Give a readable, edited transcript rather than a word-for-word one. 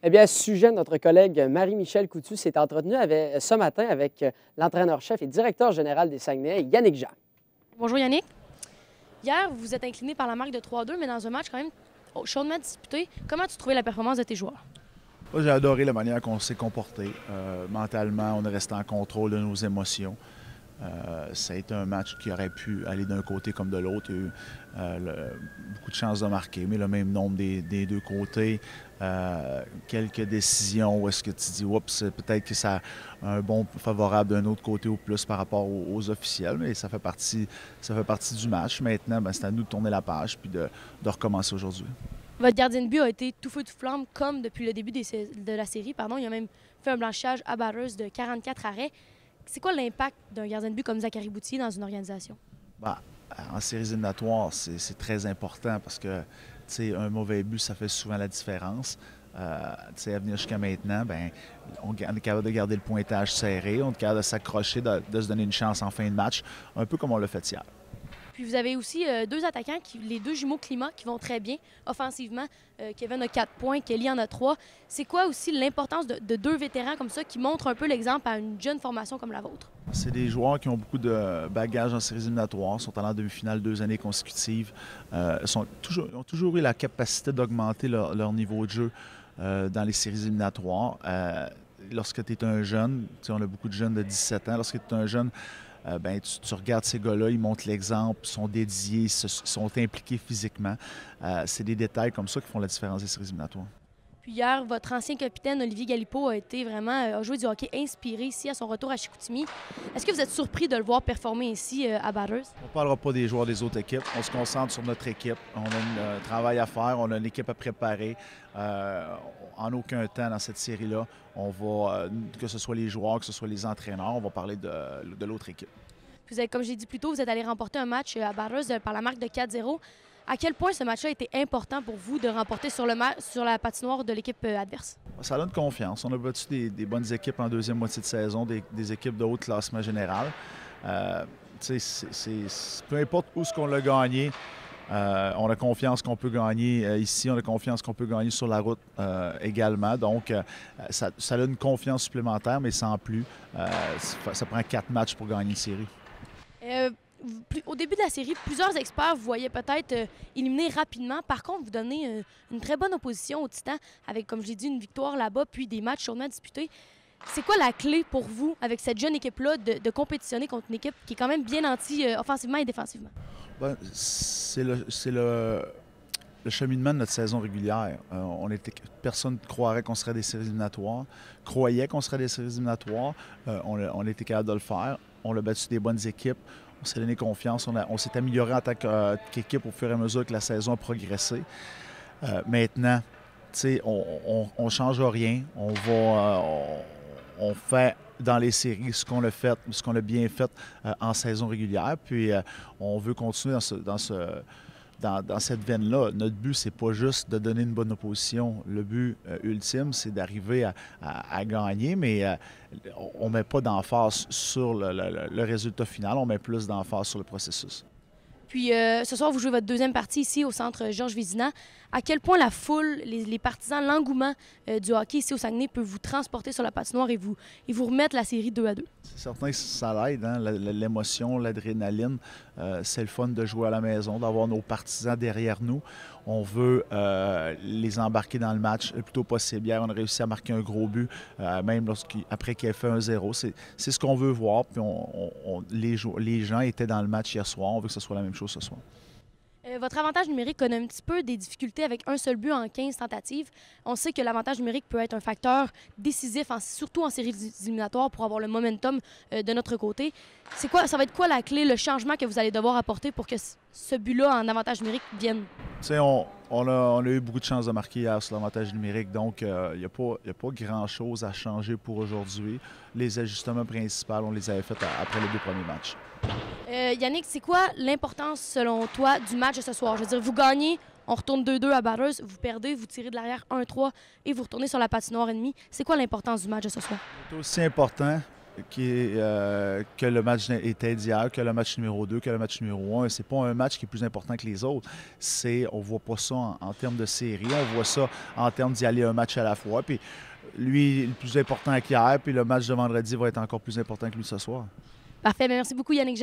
Eh bien, à ce sujet, notre collègue Marie-Michel Coutu s'est entretenue ce matin avec l'entraîneur-chef et directeur général des Saguenay, Yannick Jean. Bonjour Yannick. Hier, vous vous êtes incliné par la marque de 3-2, mais dans un match quand même chaudement disputé. Comment tu trouvais la performance de tes joueurs? Moi, j'ai adoré la manière qu'on s'est comporté. Mentalement, on est resté en contrôle de nos émotions. Ça a été un match qui aurait pu aller d'un côté comme de l'autre. Il y a eu beaucoup de chances de marquer, mais le même nombre des deux côtés. Quelques décisions où est-ce que tu dis, oups, peut-être que ça a un bon favorable d'un autre côté ou plus par rapport aux officiels, mais ça fait partie du match. Maintenant, c'est à nous de tourner la page puis de recommencer aujourd'hui. Votre gardien de but a été tout feu tout flamme comme depuis le début de la série. Il a même fait un blanchissage à Batters de 44 arrêts. C'est quoi l'impact d'un gardien de but comme Zachary Boutier dans une organisation? En séries éliminatoires, c'est très important parce que un mauvais but, ça fait souvent la différence. À venir jusqu'à maintenant, on est capable de garder le pointage serré, on est capable de s'accrocher, de se donner une chance en fin de match, un peu comme on l'a fait hier. Puis vous avez aussi deux attaquants, les deux jumeaux Climat, qui vont très bien offensivement. Kevin a 4 points, Kelly en a 3. C'est quoi aussi l'importance de deux vétérans comme ça qui montrent un peu l'exemple à une jeune formation comme la vôtre? C'est des joueurs qui ont beaucoup de bagages en séries éliminatoires, sont allés en demi-finale 2 années consécutives, ont toujours eu la capacité d'augmenter leur niveau de jeu dans les séries éliminatoires. Lorsque tu es un jeune, on a beaucoup de jeunes de 17 ans, lorsque tu es un jeune, tu regardes ces gars-là, ils montrent l'exemple, sont dédiés, sont impliqués physiquement. C'est des détails comme ça qui font la différence des séries éliminatoires. Puis hier, votre ancien capitaine, Olivier Galipeau, a joué du hockey inspiré ici à son retour à Chicoutimi. Est-ce que vous êtes surpris de le voir performer ici à Batters? On ne parlera pas des joueurs des autres équipes. On se concentre sur notre équipe. On a un travail à faire, on a une équipe à préparer. En aucun temps dans cette série-là, on va, que ce soit les joueurs, que ce soit les entraîneurs, on va parler de l'autre équipe. Vous avez, comme j'ai dit plus tôt, vous êtes allé remporter un match à Batters par la marque de 4-0. À quel point ce match-là a été important pour vous de remporter sur la patinoire de l'équipe adverse? Ça donne confiance. On a battu des bonnes équipes en deuxième moitié de saison, des équipes de haut classement général. Peu importe où ce qu'on l'a gagné, on a confiance qu'on peut gagner ici, on a confiance qu'on peut gagner sur la route également. Donc, ça donne une confiance supplémentaire, mais sans plus. Ça prend 4 matchs pour gagner une série. Au début de la série, plusieurs experts vous voyaient peut-être éliminer rapidement. Par contre, vous donnez une très bonne opposition aux Titans avec, comme je l'ai dit, une victoire là-bas, puis des matchs chaudement disputés. C'est quoi la clé pour vous, avec cette jeune équipe-là, de compétitionner contre une équipe qui est quand même bien offensivement et défensivement? C'est le cheminement de notre saison régulière. Personne ne croirait qu'on serait des séries éliminatoires, croyait qu'on serait des séries éliminatoires. On a été capable de le faire. On a battu des bonnes équipes. On s'est donné confiance. On s'est amélioré en tant qu'équipe au fur et à mesure que la saison a progressé. Maintenant, on ne change rien. On fait dans les séries ce qu'on a fait, ce qu'on a bien fait en saison régulière. Puis on veut continuer dans cette veine-là. Notre but, c'est pas juste de donner une bonne opposition. Le but ultime, c'est d'arriver à gagner, mais on ne met pas d'emphase sur le résultat final, on met plus d'emphase sur le processus. Puis ce soir, vous jouez votre deuxième partie ici au centre Georges Vézina. À quel point la foule, les partisans, l'engouement du hockey ici au Saguenay peut vous transporter sur la patinoire et vous remettre la série 2-2? C'est certain que ça l'aide, hein? L'émotion, l'adrénaline. C'est le fun de jouer à la maison, d'avoir nos partisans derrière nous. On veut les embarquer dans le match le plus tôt possible. Hier, on a réussi à marquer un gros but, même après qu'il ait fait 1-0. C'est ce qu'on veut voir. Puis les gens étaient dans le match hier soir. On veut que ce soit la même chose ce soir. Votre avantage numérique connaît un petit peu des difficultés avec un seul but en 15 tentatives. On sait que l'avantage numérique peut être un facteur décisif, surtout en séries éliminatoires, pour avoir le momentum de notre côté. Ça va être quoi la clé, le changement que vous allez devoir apporter pour que ce but-là en avantage numérique vienne? On a eu beaucoup de chances de marquer hier sur l'avantage numérique, donc il n'y a pas grand-chose à changer pour aujourd'hui. Les ajustements principaux, on les avait faits après les 2 premiers matchs. Yannick, c'est quoi l'importance, selon toi, du match de ce soir? Je veux dire, vous gagnez, on retourne 2-2 à Batters, vous perdez, vous tirez de l'arrière 1-3 et vous retournez sur la patinoire ennemie. C'est quoi l'importance du match de ce soir? C'est aussi important que le match était d'hier, que le match numéro 2, que le match numéro 1. Ce n'est pas un match qui est plus important que les autres. On ne voit pas ça en termes de série, on voit ça en termes d'y aller un match à la fois. Puis lui, le plus important qu'hier, puis le match de vendredi va être encore plus important que lui ce soir. Parfait. Merci beaucoup, Yannick.